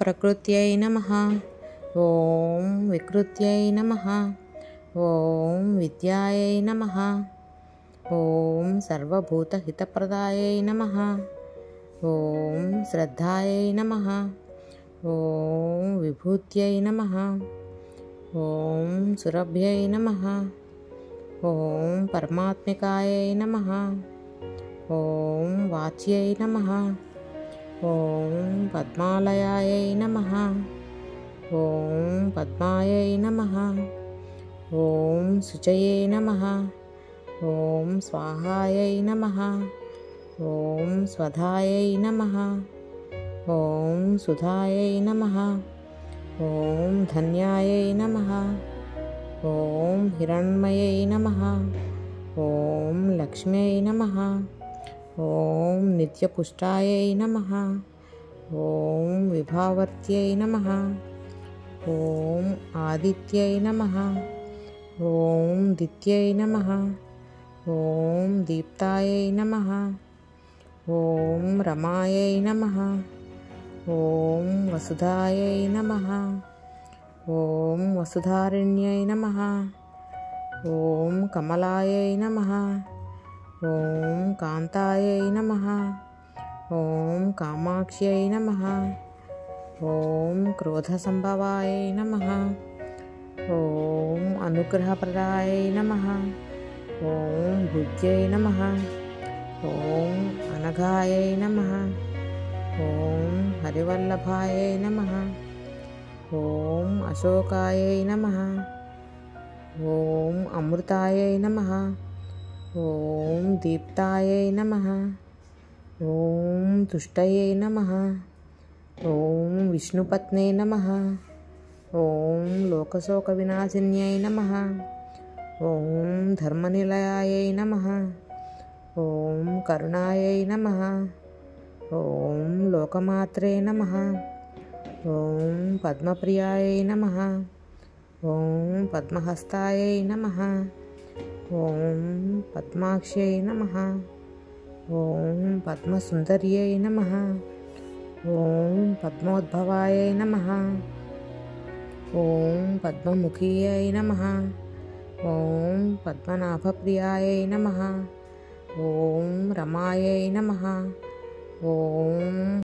ప్రకృత్యై నమః. ఓం వికృత్యై నమః. ఓం విద్యాయై నమః. ఓం సర్వభూతహితప్రదాయై నమః. ఓం శ్రద్ధాయై నమః. ఓం విభూత్యై నమః. ఓం సురభ్యై నమః. ఓం పరమాత్మికాయై నమః. ఓం వాచ్యై నమః. ఓం పద్మాలయాయై నమః. ఓం పద్మాయై నమః. ఓం శుచయే నమః. ఓం స్వాహాయై నమః. ఓం స్వధాయై నమః. ఓం సుధాయై నమః. ఓం ధన్యాయై నమః. ఓం హిరణ్మయై నమః. ఓం లక్ష్మ్యై నమః. ఓం నిత్యపుష్టాయై నమః. ఓం విభావర్త్యై నమః. ఓం ఆదిత్యై నమః. ఓం దిత్యై నమః. ఓం దీప్తాయై నమః. ఓం రమాయై నమః. ఓం వసుధాయై నమః. ఓం వసుధారణ్యై నమః. ఓం కమలాయై నమః. ఓం కాంతాయై నమః. ఓం కామాక్ష్యై నమః. ఓం క్రోధసంభవాయై నమః. ఓం అనుగ్రహప్రదాయై నమః. ఓం భుజ్యై నమః. ఓం అనఘాయై నమః. ఓం హరివల్లభాయై నమః. ఓం అశోకాయై నమః. ఓం అమృతాయై నమః. ఓం దీప్తాయై నమః. ఓం తుష్టయై నమః. ఓం విష్ణుపత్నే నమః. ఓం లోకశోకవినాశిన్యై నమః. ఓం ధర్మనిలయాయై నమః. ఓం కరుణాయై నమః. ఓం లోకమాత్రే నమః. ఓం పద్మప్రియాయై నమః. ఓం పద్మహస్తాయై నమః. ఓం పద్మాక్ష్యై నమః. ఓం పద్మసుందర్యై నమః. ఓం పద్మోద్భవాయై నమః. ఓం పద్మముఖీయై నమః. ఓం పద్మనాభప్రియాయై నమః. ఓం రమాయై నమః. ఓం